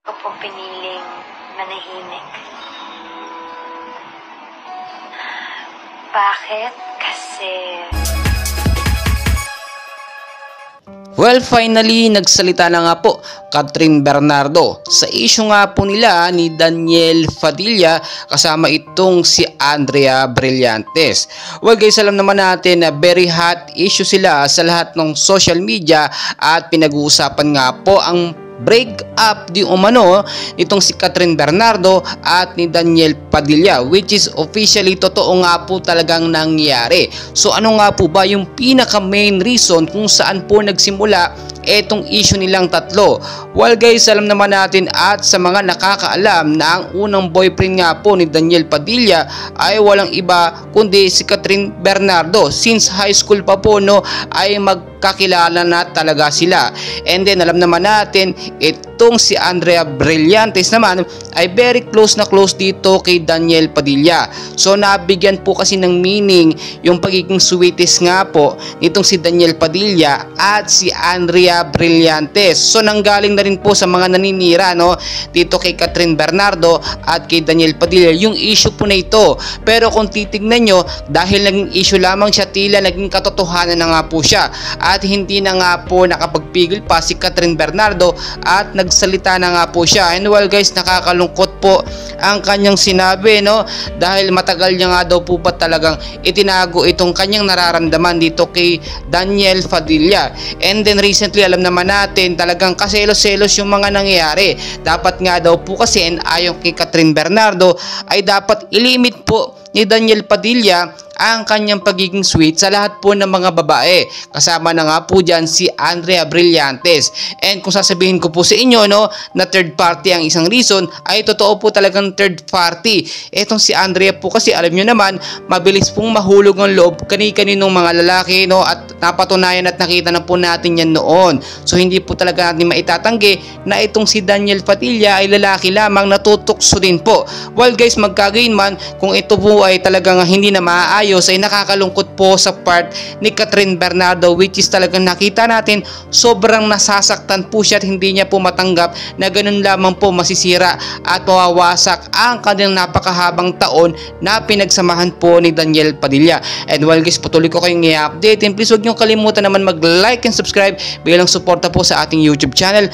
Ko po piniling manahimik. Bakit? Kasi well, finally, nagsalita na nga po Catherine Bernardo sa issue nga po nila ni Daniel Padilla kasama itong si Andrea Brillantes. Well guys, alam naman natin na very hot issue sila sa lahat ng social media at pinag-uusapan nga po ang break up di umano nitong si Catherine Bernardo at ni Daniel Padilla, which is officially totoo nga po talagang nangyari. So ano nga po ba yung pinaka main reason kung saan po nagsimula etong issue nilang tatlo? Well guys, alam naman natin at sa mga nakakaalam na ang unang boyfriend nga po ni Daniel Padilla ay walang iba kundi si Catherine Bernardo. Since high school pa po ay magkakilala na talaga sila. And then alam naman natin itong si Andrea Brillantes naman ay very close na close dito kay Daniel Padilla. So nabigyan po kasi ng meaning yung pagiging sweetest nga po nitong si Daniel Padilla at si Andrea Brillantes. So nanggaling na rin po sa mga naninira dito kay Catherine Bernardo at kay Daniel Padilla yung issue po na ito. Pero kung titignan nyo, dahil naging issue lamang siya, tila naging katotohanan na nga po siya at hindi na nga po nakapagpigil pa si Catherine Bernardo at nagsalita na nga po siya. And well guys, nakakalungkot po ang kanyang sinabi dahil matagal niya nga daw po pa talagang itinago itong kanyang nararamdaman dito kay Daniel Padilla. And then recently alam naman natin talagang kaselos-selos yung mga nangyayari. Dapat nga daw po kasi ayon kay Catherine Bernardo ay dapat ilimit po ni Daniel Padilla ang kanyang pagiging sweet sa lahat po ng mga babae. Kasama na nga po dyan si Andrea Brillantes. And kung sasabihin ko po sa inyo na third party ang isang reason, ay totoo po talagang third party. Etong si Andrea po kasi alam nyo naman, mabilis pong mahulog ang loob kani-kaninong mga lalaki at napatunayan at nakita na po natin yan noon. So hindi po talaga natin maitatanggi na itong si Daniel Padilla ay lalaki lamang natutokso din po. Well guys, magkagayon man kung ito po ay talagang hindi na maayos ay nakakalungkot po sa part ni Catherine Bernardo, which is talagang nakita natin sobrang nasasaktan po siya at hindi niya po matanggap na ganun lamang po masisira at mawawasak ang kanilang napakahabang taon na pinagsamahan po ni Daniel Padilla. And while guys, patuloy ko kayong i-update, and please huwag niyong kalimutan naman mag-like and subscribe bilang suporta po sa ating YouTube channel.